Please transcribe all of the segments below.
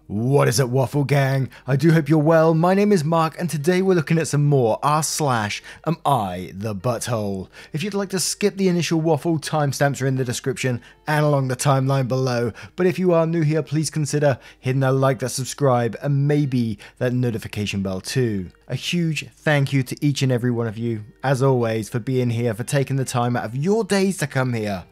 What is up, Waffle Gang? I do hope you're well. My name is Mark and today we're looking at some more r/Am I the Butthole? If you'd like to skip the initial waffle, timestamps are in the description and along the timeline below. But if you are new here, please consider hitting that like, that subscribe, and maybe that notification bell too. A huge thank you to each and every one of you, as always, for being here, for taking the time out of your days to come here.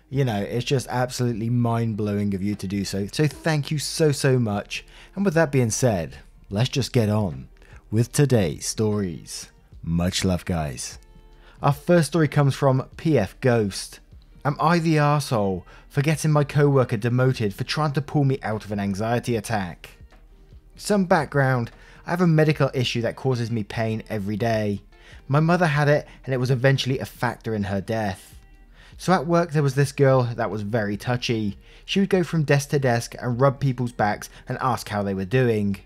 You know, it's just absolutely mind-blowing of you to do so. So thank you so much. And with that being said, let's just get on with today's stories. Much love, guys. Our first story comes from PF Ghost. Am I the arsehole for getting my co-worker demoted for trying to pull me out of an anxiety attack? Some background. I have a medical issue that causes me pain every day. My mother had it and it was eventually a factor in her death. So at work there was this girl that was very touchy. She would go from desk to desk and rub people's backs and ask how they were doing.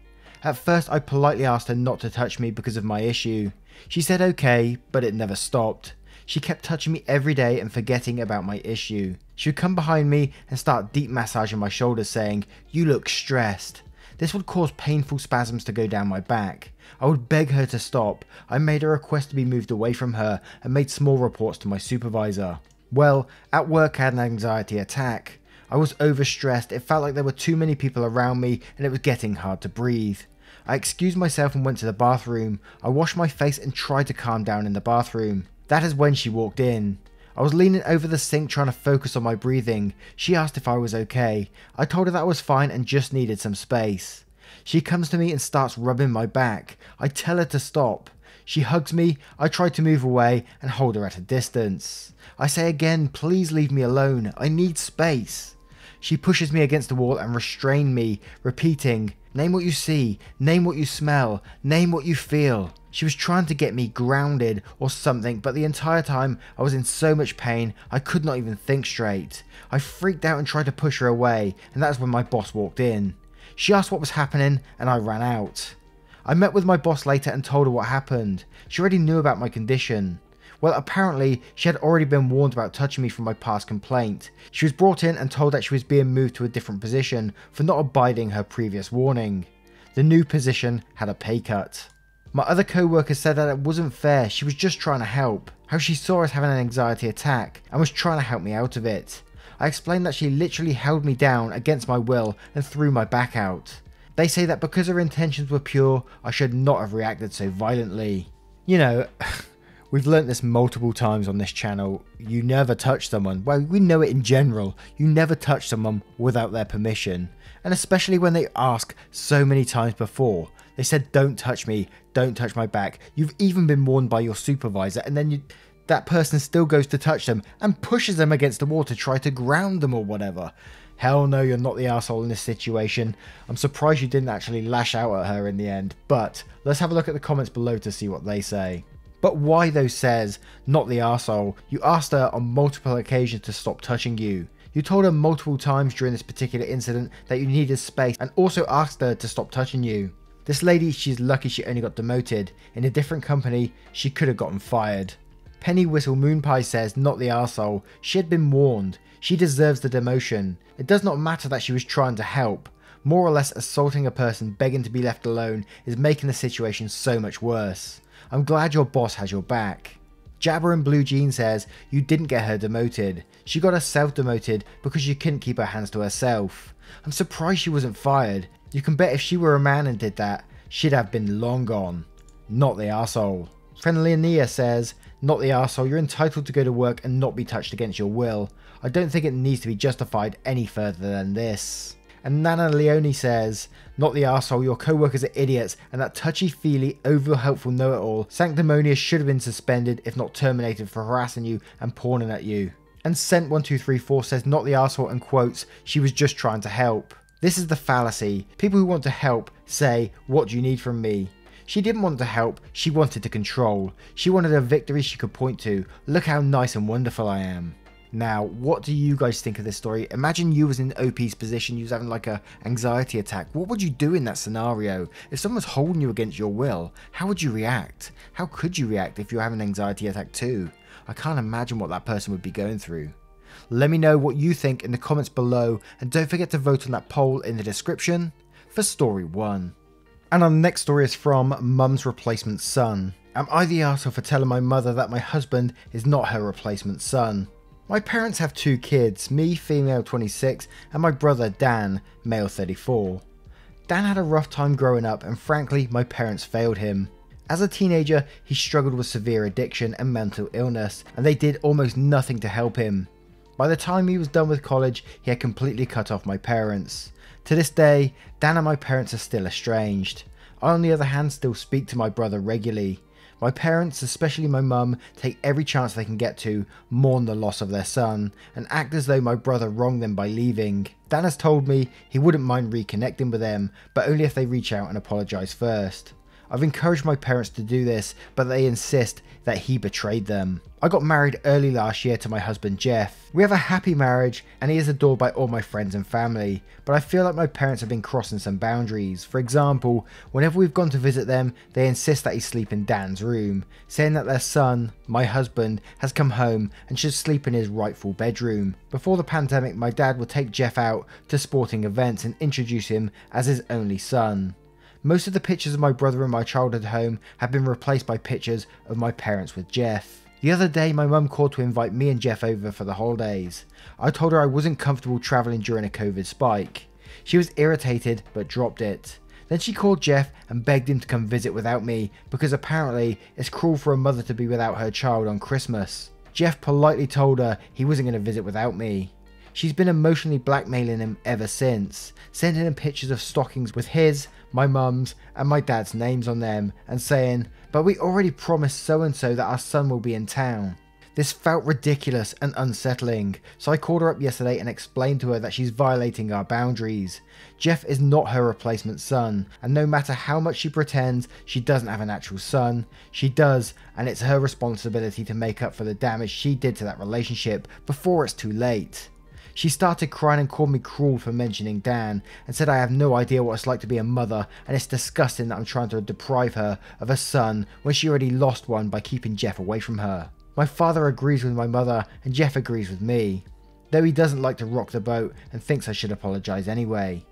At first I politely asked her not to touch me because of my issue. She said okay, but it never stopped. She kept touching me every day and forgetting about my issue. She would come behind me and start deep massaging my shoulders saying, "You look stressed." This would cause painful spasms to go down my back. I would beg her to stop. I made a request to be moved away from her and made small reports to my supervisor. Well, at work I had an anxiety attack. I was overstressed, it felt like there were too many people around me and it was getting hard to breathe. I excused myself and went to the bathroom. I washed my face and tried to calm down in the bathroom. That is when she walked in. I was leaning over the sink trying to focus on my breathing. She asked if I was okay. I told her that I was fine and just needed some space. She comes to me and starts rubbing my back. I tell her to stop. She hugs me, I try to move away and hold her at a distance. I say again, please leave me alone, I need space. She pushes me against the wall and restrains me, repeating, "Name what you see, name what you smell, name what you feel." She was trying to get me grounded or something, but the entire time I was in so much pain I could not even think straight. I freaked out and tried to push her away, and that's when my boss walked in. She asked what was happening and I ran out. I met with my boss later and told her what happened. She already knew about my condition. Well, apparently she had already been warned about touching me from my past complaint. She was brought in and told that she was being moved to a different position for not abiding her previous warning. The new position had a pay cut. My other co-worker said that it wasn't fair, she was just trying to help. How she saw us having an anxiety attack and was trying to help me out of it. I explained that she literally held me down against my will and threw my back out. They say that because her intentions were pure, I should not have reacted so violently. You know, we've learnt this multiple times on this channel. You never touch someone. Well, we know it in general. You never touch someone without their permission. And especially when they ask so many times before. They said, "Don't touch me, don't touch my back." You've even been warned by your supervisor and then that person still goes to touch them and pushes them against the wall to try to ground them or whatever. Hell no, you're not the arsehole in this situation. I'm surprised you didn't actually lash out at her in the end, but let's have a look at the comments below to see what they say. But why though says, "Not the arsehole. You asked her on multiple occasions to stop touching you. You told her multiple times during this particular incident that you needed space and also asked her to stop touching you. This lady, she's lucky she only got demoted. In a different company, she could have gotten fired." Penny Whistle Moonpie says, "Not the arsehole. She had been warned. She deserves the demotion. It does not matter that she was trying to help. More or less assaulting a person begging to be left alone is making the situation so much worse. I'm glad your boss has your back." Jabber and Blue Jean says, "You didn't get her demoted. She got herself demoted because she couldn't keep her hands to herself. I'm surprised she wasn't fired. You can bet if she were a man and did that, she'd have been long gone. Not the arsehole." Friendly Ania says, "Not the arsehole. You're entitled to go to work and not be touched against your will. I don't think it needs to be justified any further than this." And Nana Leone says, "Not the arsehole. Your co-workers are idiots and that touchy-feely, over-helpful know-it-all Sanctimonious should have been suspended if not terminated for harassing you and pawning at you." And Scent1234 says, "Not the arsehole," and quotes, "She was just trying to help." This is the fallacy. People who want to help say, "What do you need from me?" She didn't want to help, she wanted to control. She wanted a victory she could point to. "Look how nice and wonderful I am." Now, what do you guys think of this story? Imagine you was in OP's position, you was having like a anxiety attack. What would you do in that scenario? If someone's holding you against your will, how would you react? How could you react if you're having an anxiety attack too? I can't imagine what that person would be going through. Let me know what you think in the comments below, and don't forget to vote on that poll in the description. for story 1. And our next story is from Mum's Replacement Son. Am I the arsehole for telling my mother that my husband is not her replacement son? My parents have 2 kids, me, female 26, and my brother Dan, male 34. Dan had a rough time growing up and frankly my parents failed him. As a teenager he struggled with severe addiction and mental illness and they did almost nothing to help him. By the time he was done with college he had completely cut off my parents. To this day Dan and my parents are still estranged. I on the other hand still speak to my brother regularly. My parents, especially my mum, take every chance they can get to mourn the loss of their son and act as though my brother wronged them by leaving. Dan has told me he wouldn't mind reconnecting with them, but only if they reach out and apologise first. I've encouraged my parents to do this, but they insist that he betrayed them. I got married early last year to my husband Jeff. We have a happy marriage and he is adored by all my friends and family, but I feel like my parents have been crossing some boundaries. For example, whenever we've gone to visit them, they insist that he sleep in Dan's room, saying that their son, my husband, has come home and should sleep in his rightful bedroom. Before the pandemic, my dad would take Jeff out to sporting events and introduce him as his only son. Most of the pictures of my brother in my childhood home have been replaced by pictures of my parents with Jeff. The other day my mum called to invite me and Jeff over for the holidays. I told her I wasn't comfortable travelling during a COVID spike. She was irritated but dropped it. Then she called Jeff and begged him to come visit without me because apparently it's cruel for a mother to be without her child on Christmas. Jeff politely told her he wasn't going to visit without me. She's been emotionally blackmailing him ever since, sending him pictures of stockings with his, my mum's and my dad's names on them and saying, "But we already promised so and so that our son will be in town." This felt ridiculous and unsettling, so I called her up yesterday and explained to her that she's violating our boundaries. Jeff is not her replacement son, and no matter how much she pretends she doesn't have an actual son, she does, and it's her responsibility to make up for the damage she did to that relationship before it's too late. She started crying and called me cruel for mentioning Dan and said I have no idea what it's like to be a mother and it's disgusting that I'm trying to deprive her of a son when she already lost one by keeping Jeff away from her. My father agrees with my mother and Jeff agrees with me, though he doesn't like to rock the boat and thinks I should apologise anyway.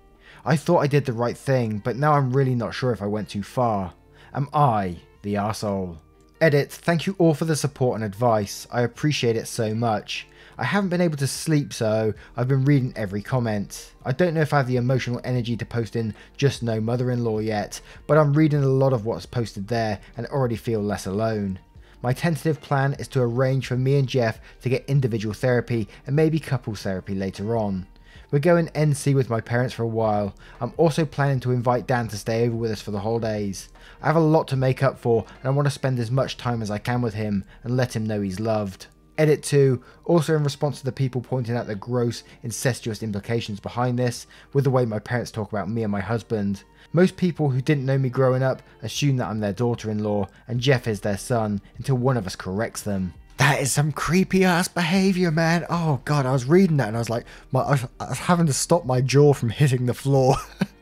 I thought I did the right thing, but now I'm really not sure if I went too far. Am I the arsehole? Edit, thank you all for the support and advice, I appreciate it so much. I haven't been able to sleep, so I've been reading every comment. I don't know if I have the emotional energy to post in Just No Mother-in-Law yet, but I'm reading a lot of what's posted there and already feel less alone. My tentative plan is to arrange for me and Jeff to get individual therapy and maybe couples therapy later on. We're going NC with my parents for a while. I'm also planning to invite Dan to stay over with us for the holidays. I have a lot to make up for and I want to spend as much time as I can with him and let him know he's loved. Edit 2, also in response to the people pointing out the gross, incestuous implications behind this, with the way my parents talk about me and my husband. Most people who didn't know me growing up assume that I'm their daughter-in-law and Jeff is their son until one of us corrects them. That is some creepy ass behaviour, man. Oh god, I was reading that and I was like, I was having to stop my jaw from hitting the floor.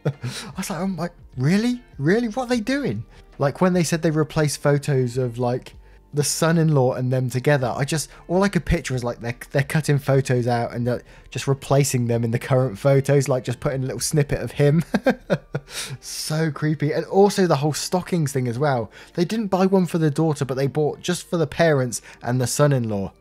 I was like, I'm like, really? Really? What are they doing? Like when they said they replaced photos of like the son-in-law and them together, all I could picture was like they're cutting photos out and they're just replacing them in the current photos, like just putting a little snippet of him. So creepy. And also the whole stockings thing as well. They didn't buy one for the daughter, but they bought just for the parents and the son-in-law.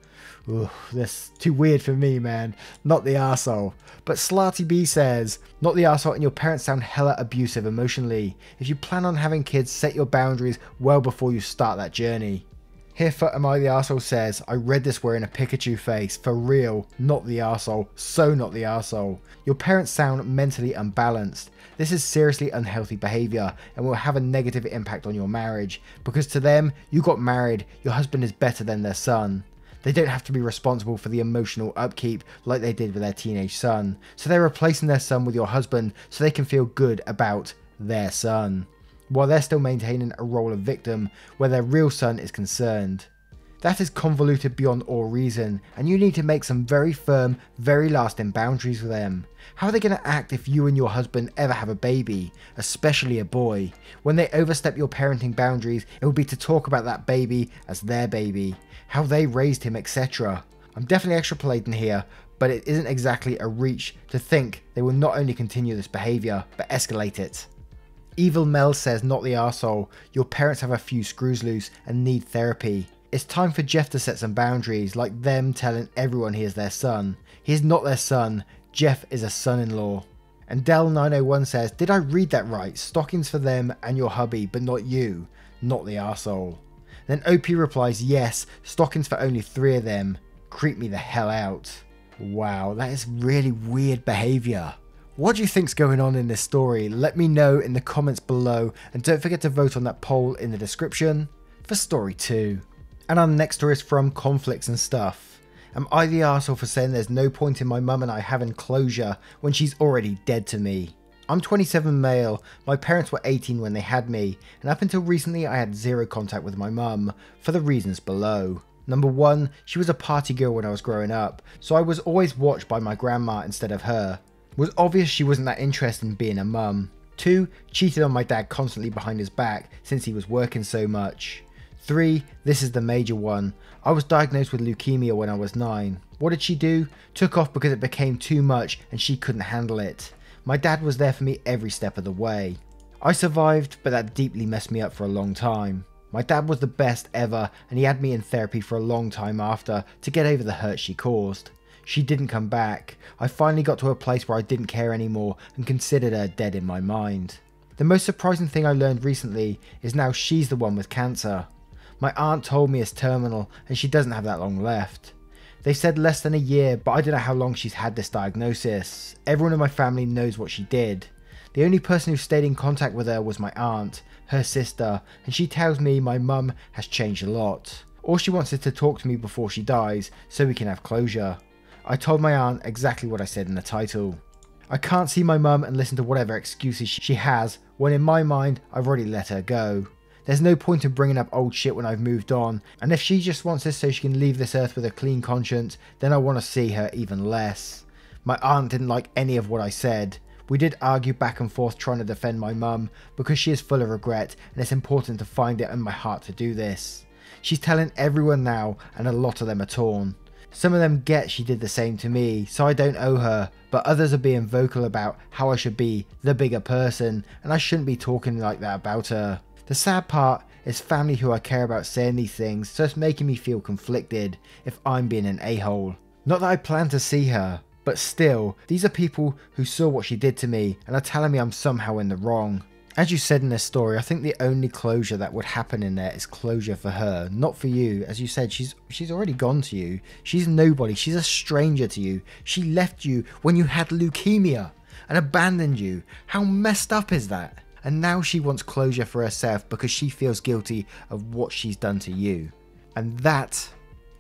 Ooh, that's too weird for me, man. Not the arsehole. But Slarty B says, not the arsehole and your parents sound hella abusive emotionally. If you plan on having kids, set your boundaries well before you start that journey. Here for Am I the Arsehole says, I read this wearing a Pikachu face, for real, not the arsehole, so not the arsehole. Your parents sound mentally unbalanced. This is seriously unhealthy behaviour and will have a negative impact on your marriage, because to them, you got married, your husband is better than their son. They don't have to be responsible for the emotional upkeep like they did with their teenage son, so they're replacing their son with your husband so they can feel good about their son, while they're still maintaining a role of victim where their real son is concerned. That is convoluted beyond all reason, and you need to make some very firm, very lasting boundaries with them. How are they going to act if you and your husband ever have a baby, especially a boy? When they overstep your parenting boundaries, it will be to talk about that baby as their baby, how they raised him, etc. I'm definitely extrapolating here, but it isn't exactly a reach to think they will not only continue this behaviour, but escalate it. Evil Mel says, not the arsehole, your parents have a few screws loose and need therapy. It's time for Jeff to set some boundaries, like them telling everyone he is their son. He is not their son, Jeff is a son-in-law. And Del901 says, did I read that right? Stockings for them and your hubby, but not you, not the arsehole. Then OP replies, yes, stockings for only 3 of them. Creep me the hell out. Wow, that is really weird behaviour. What do you think's going on in this story? Let me know in the comments below, and don't forget to vote on that poll in the description for story 2. And our next story is from Conflicts and Stuff. Am I the arsehole for saying there's no point in my mum and I having closure when she's already dead to me? I'm 27 male, my parents were 18 when they had me, and up until recently I had 0 contact with my mum, for the reasons below. Number 1, she was a party girl when I was growing up, so I was always watched by my grandma instead of her. It was obvious she wasn't that interested in being a mum. 2, cheated on my dad constantly behind his back since he was working so much. 3, this is the major one, I was diagnosed with leukemia when I was 9. What did she do? Took off because it became too much and she couldn't handle it. My dad was there for me every step of the way. I survived, but that deeply messed me up for a long time. My dad was the best ever and he had me in therapy for a long time after to get over the hurt she caused. She didn't come back. I finally got to a place where I didn't care anymore and considered her dead in my mind. The most surprising thing I learned recently is now she's the one with cancer. My aunt told me it's terminal and she doesn't have that long left. They said less than a year, but I don't know how long she's had this diagnosis. Everyone in my family knows what she did. The only person who stayed in contact with her was my aunt, her sister, and she tells me my mum has changed a lot. All she wants is to talk to me before she dies so we can have closure. I told my aunt exactly what I said in the title. I can't see my mum and listen to whatever excuses she has when in my mind I've already let her go. There's no point in bringing up old shit when I've moved on, and if she just wants this so she can leave this earth with a clean conscience, then I want to see her even less. My aunt didn't like any of what I said. We did argue back and forth trying to defend my mum because she is full of regret and it's important to find it in my heart to do this. She's telling everyone now and a lot of them are torn. Some of them get she did the same to me, so I don't owe her, but others are being vocal about how I should be the bigger person and I shouldn't be talking like that about her. The sad part is family who I care about saying these things, so it's making me feel conflicted if I'm being an a-hole. Not that I plan to see her, but still, these are people who saw what she did to me and are telling me I'm somehow in the wrong. As you said in this story, I think the only closure that would happen in there is closure for her, not for you. As you said, she's already gone to you. She's nobody. She's a stranger to you. She left you when you had leukemia and abandoned you. How messed up is that? And now she wants closure for herself because she feels guilty of what she's done to you. And that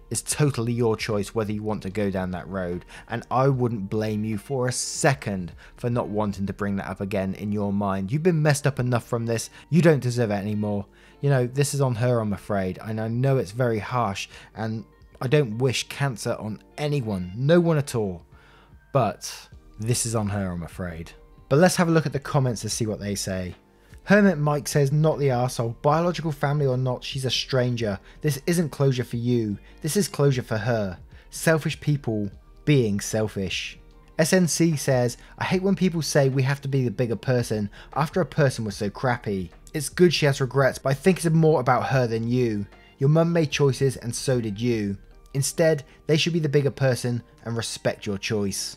is totally your choice whether you want to go down that road, and I wouldn't blame you for a second for not wanting to bring that up again in your mind. You've been messed up enough from this, you don't deserve it anymore. You know, this is on her, I'm afraid, and I know it's very harsh, and I don't wish cancer on anyone, no one at all, but this is on her, I'm afraid. But let's have a look at the comments to see what they say. Hermit Mike says, not the arsehole, biological family or not, she's a stranger. This isn't closure for you, this is closure for her. Selfish people being selfish. SNC says, I hate when people say we have to be the bigger person after a person was so crappy. It's good she has regrets, but I think it's more about her than you. Your mum made choices and so did you. Instead, they should be the bigger person and respect your choice.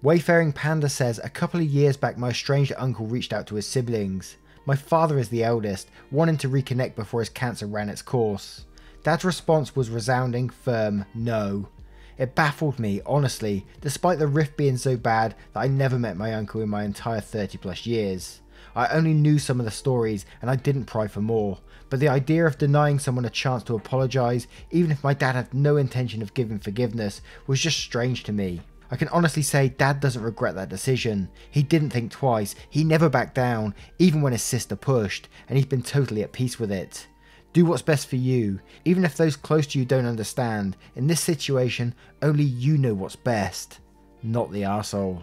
Wayfaring Panda says, a couple of years back my estranged uncle reached out to his siblings. My father is the eldest, wanting to reconnect before his cancer ran its course. Dad's response was resounding, firm no. It baffled me, honestly, despite the rift being so bad that I never met my uncle in my entire 30+ years. I only knew some of the stories and I didn't pry for more, but the idea of denying someone a chance to apologise, even if my dad had no intention of giving forgiveness, was just strange to me. I can honestly say Dad doesn't regret that decision. He didn't think twice, he never backed down, even when his sister pushed, and he's been totally at peace with it. Do what's best for you, even if those close to you don't understand. In this situation, only you know what's best, not the arsehole.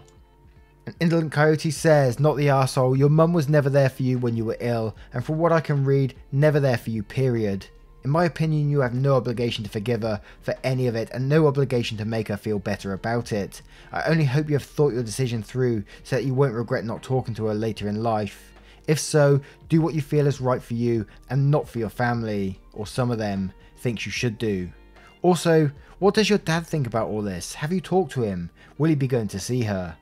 An Indolent Coyote says, not the arsehole, your mum was never there for you when you were ill, and from what I can read, never there for you period. In my opinion, you have no obligation to forgive her for any of it and no obligation to make her feel better about it. I only hope you have thought your decision through so that you won't regret not talking to her later in life. If so, do what you feel is right for you and not for your family, or some of them thinks you should do. Also, what does your dad think about all this? Have you talked to him? Will he be going to see her?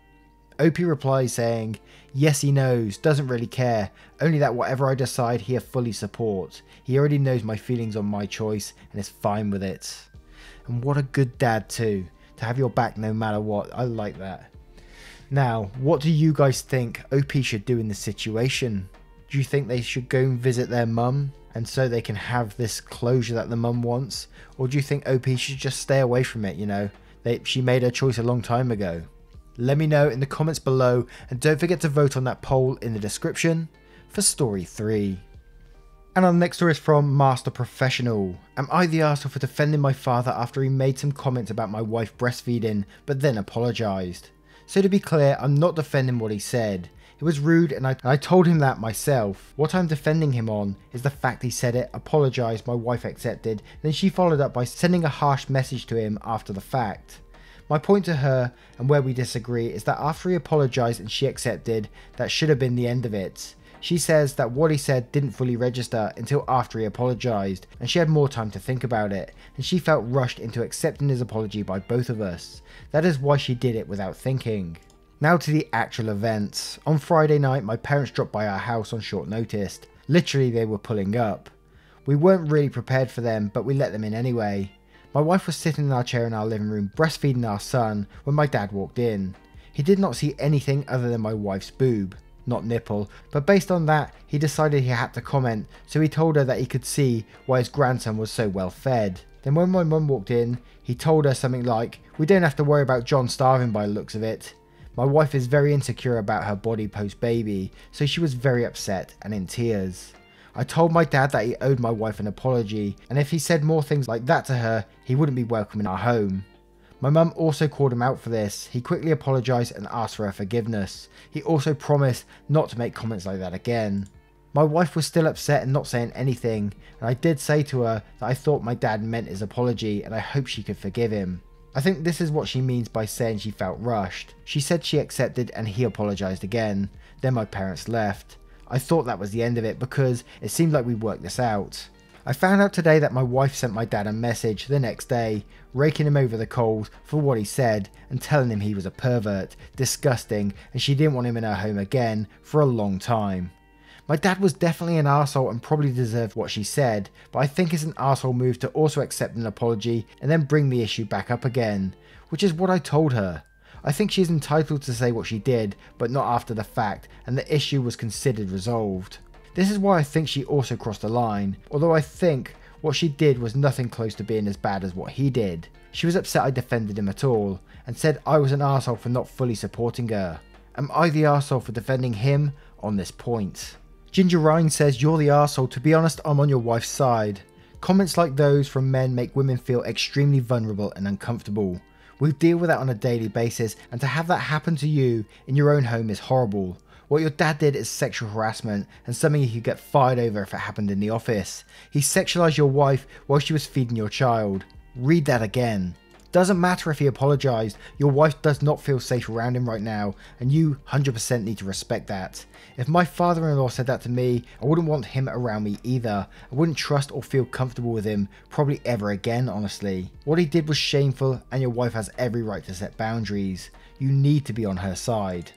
OP replies saying, yes, he knows, doesn't really care, only that whatever I decide he'll fully support. He already knows my feelings on my choice and is fine with it. And what a good dad too, to have your back no matter what. I like that. Now, what do you guys think OP should do in this situation? Do you think they should go and visit their mum and so they can have this closure that the mum wants? Or do you think OP should just stay away from it, you know? She made her choice a long time ago. Let me know in the comments below, and don't forget to vote on that poll in the description for story 3. And our next story is from Master Professional. Am I the arsehole for defending my father after he made some comments about my wife breastfeeding, but then apologised? So to be clear, I'm not defending what he said. It was rude and I told him that myself. What I'm defending him on is the fact he said it, apologised, my wife accepted, then she followed up by sending a harsh message to him after the fact. My point to her, and where we disagree, is that after he apologised and she accepted, that should have been the end of it. She says that what he said didn't fully register until after he apologised, and she had more time to think about it, and she felt rushed into accepting his apology by both of us. That is why she did it without thinking. Now to the actual events. On Friday night, my parents dropped by our house on short notice. Literally, they were pulling up. We weren't really prepared for them, but we let them in anyway. My wife was sitting in our chair in our living room breastfeeding our son when my dad walked in. He did not see anything other than my wife's boob, not nipple, but based on that he decided he had to comment, so he told her that he could see why his grandson was so well fed. Then when my mum walked in, he told her something like, we don't have to worry about John starving by the looks of it. My wife is very insecure about her body post baby, so she was very upset and in tears. I told my dad that he owed my wife an apology, and if he said more things like that to her, he wouldn't be welcome in our home. My mum also called him out for this. He quickly apologised and asked for her forgiveness. He also promised not to make comments like that again. My wife was still upset and not saying anything, and I did say to her that I thought my dad meant his apology and I hope she could forgive him. I think this is what she means by saying she felt rushed. She said she accepted and he apologised again. Then my parents left. I thought that was the end of it because it seemed like we worked this out. I found out today that my wife sent my dad a message the next day, raking him over the coals for what he said and telling him he was a pervert, disgusting, and she didn't want him in her home again for a long time. My dad was definitely an arsehole and probably deserved what she said, but I think it's an arsehole move to also accept an apology and then bring the issue back up again, which is what I told her. I think she is entitled to say what she did, but not after the fact, and the issue was considered resolved. This is why I think she also crossed the line, although I think what she did was nothing close to being as bad as what he did. She was upset I defended him at all, and said I was an arsehole for not fully supporting her. Am I the arsehole for defending him on this point? Ginger Ryan says, you're the arsehole. To be honest, I'm on your wife's side. Comments like those from men make women feel extremely vulnerable and uncomfortable. We deal with that on a daily basis, and to have that happen to you in your own home is horrible. What your dad did is sexual harassment and something you could get fired over if it happened in the office. He sexualized your wife while she was feeding your child. Read that again. Doesn't matter if he apologized, your wife does not feel safe around him right now, and you 100% need to respect that. If my father-in-law said that to me, I wouldn't want him around me either. I wouldn't trust or feel comfortable with him, probably ever again, honestly. What he did was shameful, and your wife has every right to set boundaries. You need to be on her side.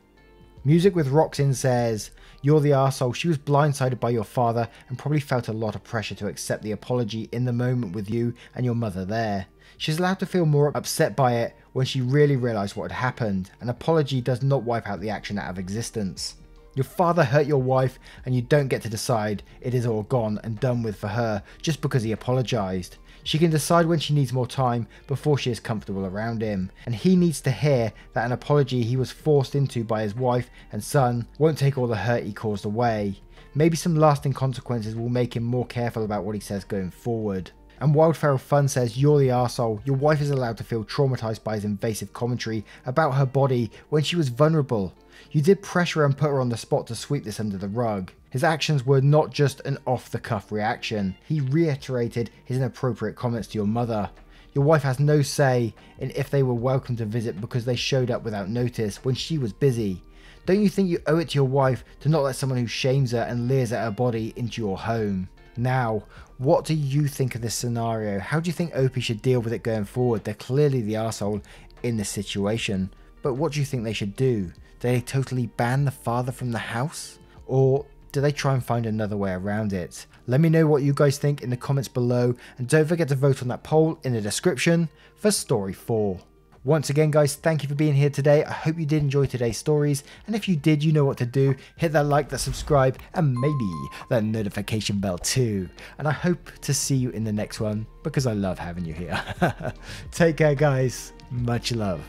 Music with Roxin says, you're the arsehole. She was blindsided by your father and probably felt a lot of pressure to accept the apology in the moment with you and your mother there. She's allowed to feel more upset by it when she really realised what had happened. An apology does not wipe out the action out of existence. Your father hurt your wife and you don't get to decide it is all gone and done with for her just because he apologised. She can decide when she needs more time before she is comfortable around him, and he needs to hear that an apology he was forced into by his wife and son won't take all the hurt he caused away. Maybe some lasting consequences will make him more careful about what he says going forward. And Wildferal Fun says, you're the arsehole. Your wife is allowed to feel traumatized by his invasive commentary about her body when she was vulnerable. You did pressure and put her on the spot to sweep this under the rug. His actions were not just an off-the-cuff reaction. He reiterated his inappropriate comments to your mother. Your wife has no say in if they were welcome to visit because they showed up without notice when she was busy. Don't you think you owe it to your wife to not let someone who shames her and leers at her body into your home? Now, what do you think of this scenario? How do you think Opie should deal with it going forward? They're clearly the arsehole in this situation, but what do you think they should do? Do they totally ban the father from the house? Or do they try and find another way around it? Let me know what you guys think in the comments below, and don't forget to vote on that poll in the description for story 4. Once again guys, thank you for being here today. I hope you did enjoy today's stories, and if you did, you know what to do. Hit that like, that subscribe, and maybe that notification bell too. And I hope to see you in the next one, because I love having you here. Take care guys, much love.